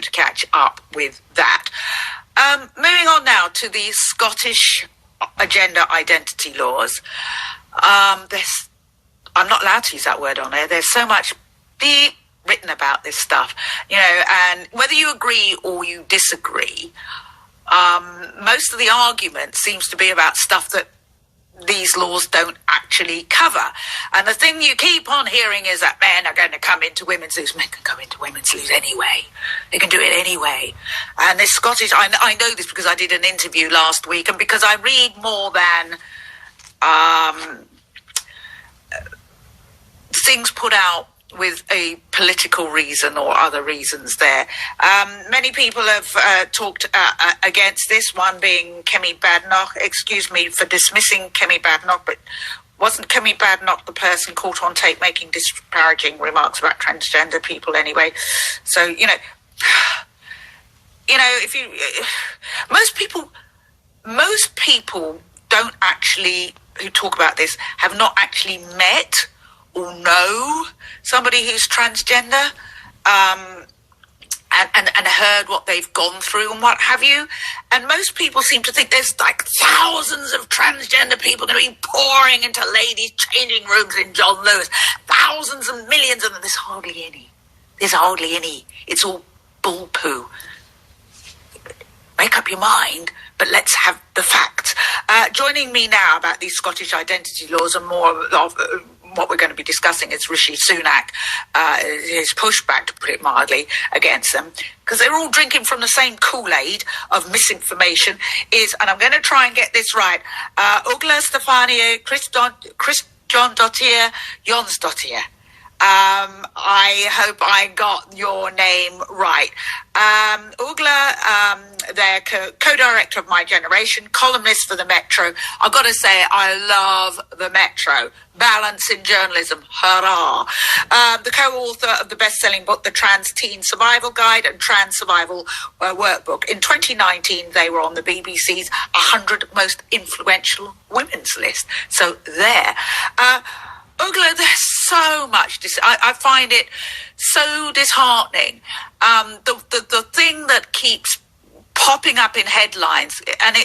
to catch up with that. Moving on now to the Scottish gender identity laws. I'm not allowed to use that word on there. There's so much beep written about this stuff, and whether you agree or you disagree, most of the argument seems to be about stuff that these laws don't actually cover. And the thing you keep on hearing is that men are going to come into women's loos. Men can come into women's loos anyway. They can do it anyway. And this Scottish, I know this because I did an interview last week, and because I read more than things put out with a political reason or other reasons there. Many people have talked against this, one being Kemi Badenoch. Excuse me for dismissing Kemi Badenoch, but wasn't Kemi Badenoch the person caught on tape making disparaging remarks about transgender people anyway? So, if you... most people don't actually, who talk about this, have not actually met or know somebody who's transgender, and heard what they've gone through and what have you. And most people seem to think there's like thousands of transgender people going to be pouring into ladies' changing rooms in John Lewis. Thousands and millions of them. There's hardly any. It's all bull poo. Make up your mind, but let's have the facts. Joining me now about these Scottish identity laws and more of what we're going to be discussing is Rishi Sunak, his pushback, to put it mildly, against them, because they're all drinking from the same Kool-Aid of misinformation, and I'm going to try and get this right, Ugla Stefania Christian Jonsdottir. I hope I got your name right. Ugla, they're co-director of My Generation, columnist for the Metro. I've got to say, I love the Metro. Balance in journalism, hurrah. The co-author of the best-selling book, The Trans Teen Survival Guide and Trans Survival Workbook. In 2019, they were on the BBC's 100 Most Influential Women's list. So there. Ugla, there's so much. I find it so disheartening. The thing that keeps popping up in headlines, and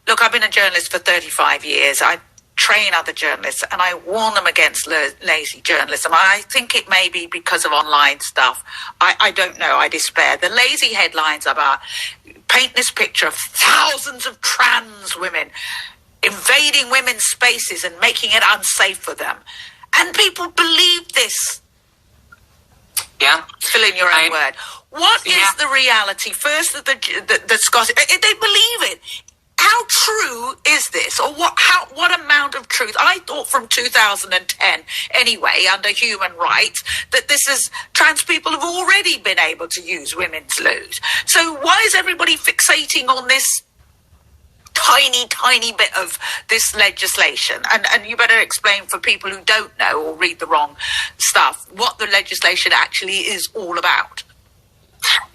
look, I've been a journalist for 35 years. I train other journalists, and I warn them against lazy journalism. I think it may be because of online stuff. I don't know. I despair. The lazy headlines about paint this picture of thousands of trans women invading women's spaces and making it unsafe for them. And people believe this. Yeah. Fill in your own word. What is the reality? First, the Scottish, they believe it. How true is this? Or what amount of truth? I thought from 2010, anyway, under human rights, that trans people have already been able to use women's loos. So why is everybody fixating on this tiny bit of this legislation? And you better explain for people who don't know or read the wrong stuff what the legislation actually is all about.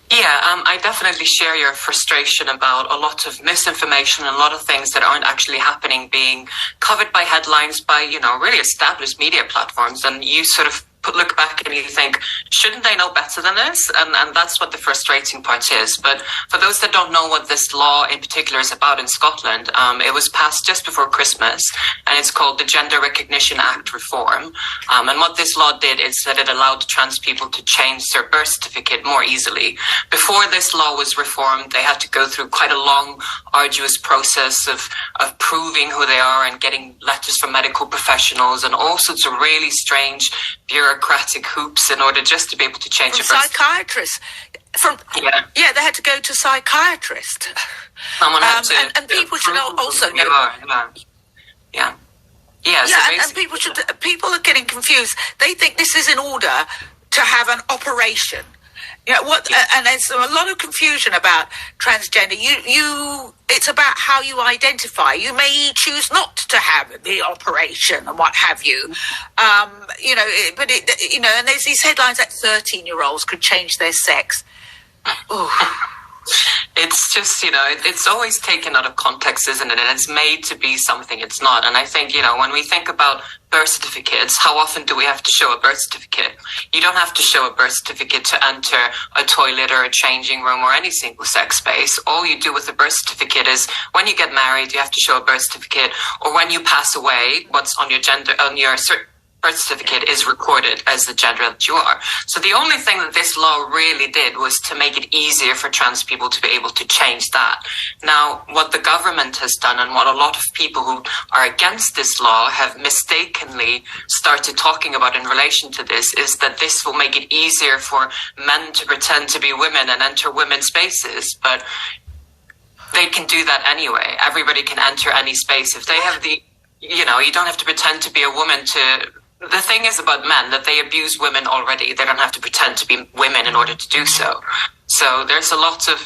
Yeah, I definitely share your frustration about a lot of misinformation and a lot of things that aren't actually happening being covered by headlines by, really established media platforms. And you sort of look back and you think, shouldn't they know better than this? And that's what the frustrating part is. But for those that don't know what this law in particular is about in Scotland, it was passed just before Christmas, and it's called the Gender Recognition Act Reform. And what this law did is that it allowed trans people to change their birth certificate more easily. Before this law was reformed, they had to go through quite a long, arduous process of proving who they are and getting letters from medical professionals and all sorts of really strange bureaucratic hoops in order just to be able to change from your birth. Psychiatrists. They had to go to psychiatrists. Someone had to and people should also know. People are getting confused. They think this is in order to have an operation. And there's a lot of confusion about transgender. It's about how you identify. You may choose not to have the operation and what have you. And there's these headlines that 13-year-olds could change their sex. Ooh, It's just, it's always taken out of context, isn't it? And it's made to be something it's not. And I think, when we think about birth certificates, how often do we have to show a birth certificate? You don't have to show a birth certificate to enter a toilet or a changing room or any single sex space. All you do with a birth certificate is when you get married, you have to show a birth certificate, or when you pass away, what's on your birth certificate is recorded as the gender that you are. So the only thing that this law really did was to make it easier for trans people to be able to change that. Now, what the government has done, and what a lot of people who are against this law have mistakenly started talking about in relation to this, is that this will make it easier for men to pretend to be women and enter women's spaces. But they can do that anyway. Everybody can enter any space. If they have you don't have to pretend to be a woman to... The thing is about men, that they abuse women already. They don't have to pretend to be women in order to do so. So there's a lot of,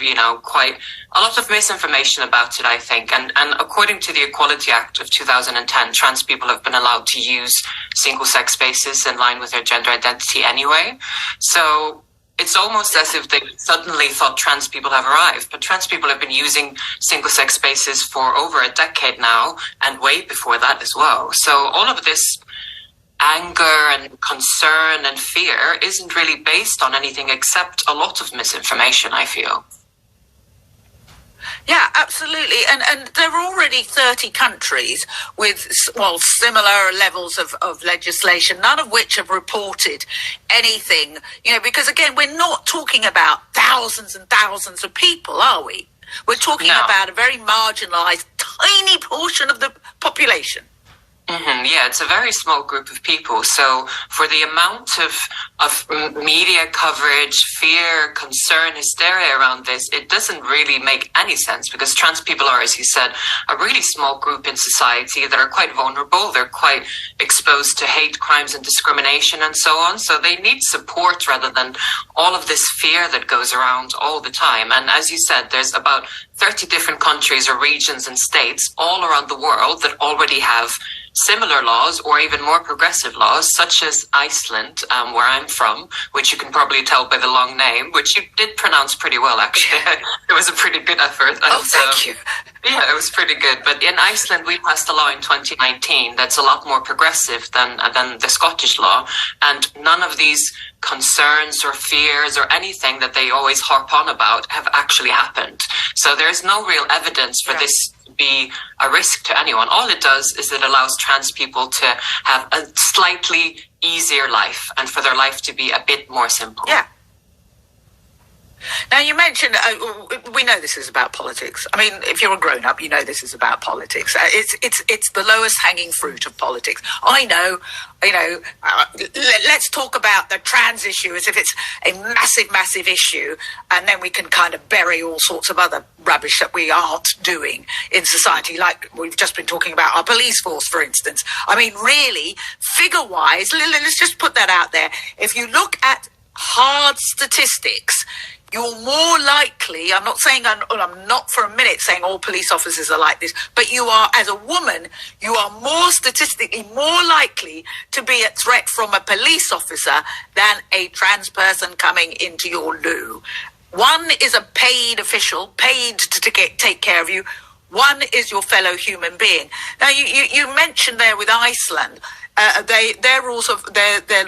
quite a lot of misinformation about it, I think. And according to the Equality Act of 2010, trans people have been allowed to use single-sex spaces in line with their gender identity anyway. So it's almost as if they suddenly thought trans people have arrived. But trans people have been using single-sex spaces for over a decade now, and way before that as well. So all of this anger and concern and fear isn't really based on anything except a lot of misinformation, I feel. Yeah, absolutely. And there are already 30 countries with, similar levels of legislation, none of which have reported anything, because, again, we're not talking about thousands and thousands of people, are we? We're talking about a very marginalised, tiny portion of the population. Mm-hmm. Yeah, it's a very small group of people. So for the amount of media coverage, fear, concern, hysteria around this, it doesn't really make any sense, because trans people are, as you said, a really small group in society that are quite vulnerable. They're quite exposed to hate crimes and discrimination and so on. So they need support rather than all of this fear that goes around all the time. And as you said, there's about 30 different countries or regions and states all around the world that already have similar laws or even more progressive laws, such as Iceland, where I'm from, which you can probably tell by the long name, which you did pronounce pretty well, actually. It was a pretty good effort. Oh, thank you. Yeah, it was pretty good. But in Iceland, we passed a law in 2019 that's a lot more progressive than the Scottish law. And none of these concerns or fears or anything that they always harp on about have actually happened. So there's no real evidence for this to be a risk to anyone. All it does is it allows trans people to have a slightly easier life and for their life to be a bit more simple. Yeah. Now, you mentioned, we know this is about politics. I mean, if you're a grown-up, you know this is about politics. It's the lowest hanging fruit of politics. I know, let's talk about the trans issue as if it's a massive, massive issue, and then we can kind of bury all sorts of other rubbish that we aren't doing in society, like we've just been talking about our police force, for instance. I mean, really, figure-wise, let's just put that out there. If you look at hard statistics, you're more likely, I'm not for a minute saying all police officers are like this, but you are, as a woman, you are more statistically more likely to be a threat from a police officer than a trans person coming into your loo. One is a paid official, paid to take care of you. One is your fellow human being. Now, you mentioned there with Iceland, their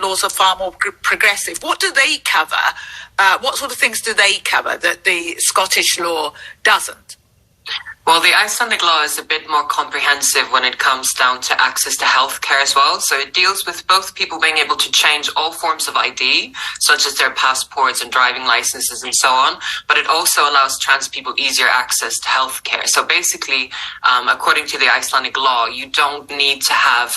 laws are far more progressive. What do they cover? What sort of things do they cover that the Scottish law doesn't? Well, the Icelandic law is a bit more comprehensive when it comes down to access to healthcare as well. So it deals with both people being able to change all forms of ID, such as their passports and driving licenses and so on. But it also allows trans people easier access to healthcare. So basically, according to the Icelandic law, you don't need to have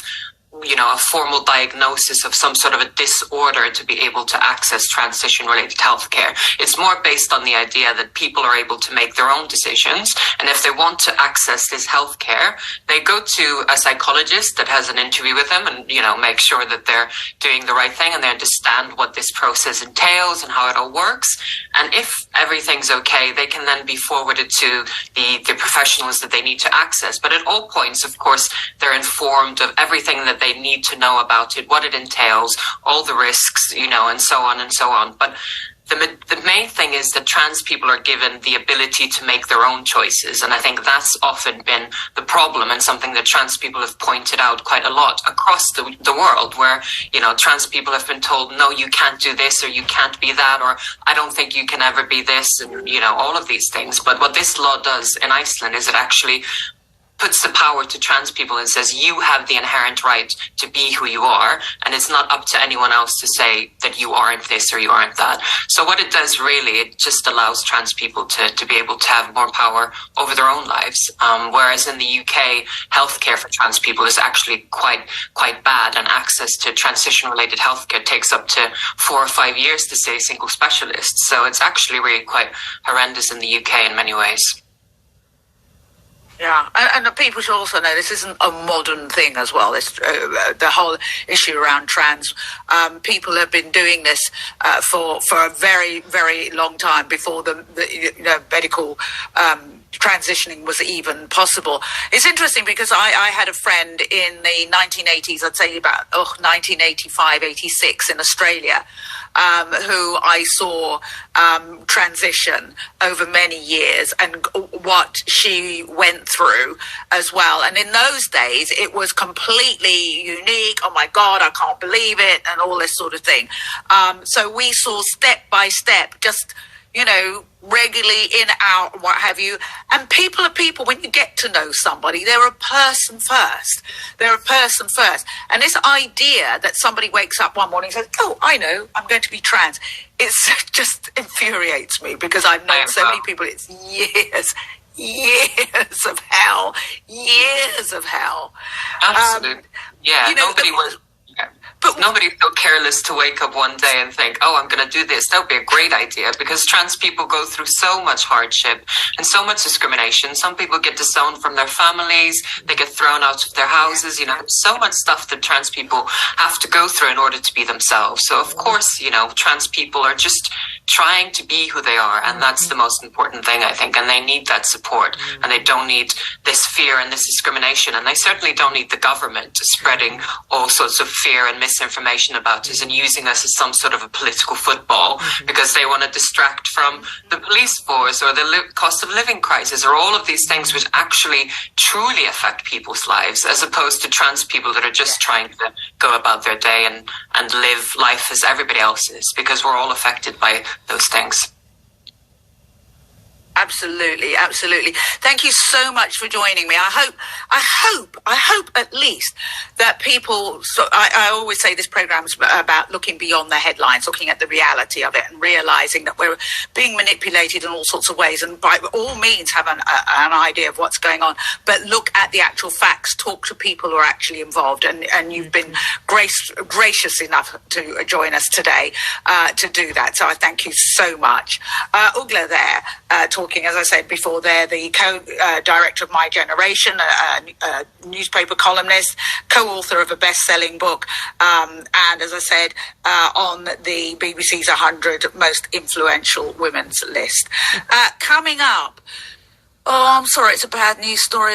a formal diagnosis of some sort of a disorder to be able to access transition-related healthcare. It's more based on the idea that people are able to make their own decisions, and if they want to access this healthcare, they go to a psychologist that has an interview with them and, make sure that they're doing the right thing and they understand what this process entails and how it all works. And if everything's okay, they can then be forwarded to the professionals that they need to access. But at all points, of course, they're informed of everything that they need to know about it, what it entails, all the risks, and so on and so on. But the main thing is that trans people are given the ability to make their own choices. And I think that's often been the problem, and something that trans people have pointed out quite a lot across the world, where, trans people have been told, no, you can't do this, or you can't be that, or I don't think you can ever be this, and, all of these things. But what this law does in Iceland is it actually puts the power to trans people and says you have the inherent right to be who you are, and it's not up to anyone else to say that you aren't this or you aren't that. So what it does really, it just allows trans people to be able to have more power over their own lives. Whereas in the UK, healthcare for trans people is actually quite bad, and access to transition-related healthcare takes up to 4 or 5 years to see a single specialist. So it's actually really quite horrendous in the UK in many ways. Yeah, and people should also know this isn't a modern thing as well. This the whole issue around trans people have been doing this for a very, very long time before the medical transitioning was even possible. It's interesting because I had a friend in the 1980s, I'd say about 1985, 86 in Australia, who I saw transition over many years, and what she went through as well. And in those days, it was completely unique. Oh my God, I can't believe it, and all this sort of thing. So we saw step by step, just regularly in, out, what have you. And people are people. When you get to know somebody, they're a person first. And this idea that somebody wakes up one morning and says, oh, I know, I'm going to be trans, it just infuriates me, because I've known so many people. It's years of hell. Absolutely. Nobody was... But nobody's so careless to wake up one day and think, oh, I'm going to do this. That would be a great idea, because trans people go through so much hardship and so much discrimination. Some people get disowned from their families. They get thrown out of their houses. So much stuff that trans people have to go through in order to be themselves. So, of course, trans people are just trying to be who they are. And that's the most important thing, I think. And they need that support. And they don't need this fear and this discrimination. And they certainly don't need the government spreading all sorts of fear and misinformation about us and using us as some sort of a political football, because they want to distract from the police force or the cost of living crisis, or all of these things which actually truly affect people's lives, as opposed to trans people that are just trying to go about their day and live life as everybody else is, because we're all affected by those things. Absolutely. Thank you so much for joining me. I hope at least that people, I always say this program's about looking beyond the headlines, looking at the reality of it, and realizing that we're being manipulated in all sorts of ways, and by all means have an idea of what's going on, but look at the actual facts, talk to people who are actually involved, and you've been gracious enough to join us today to do that. So I thank you so much. Ugla there, talking, as I said before, they're the co-director of My Generation, a newspaper columnist, co-author of a best-selling book, and as I said, on the BBC's 100 most influential women's list. Coming up, I'm sorry, it's a bad news story.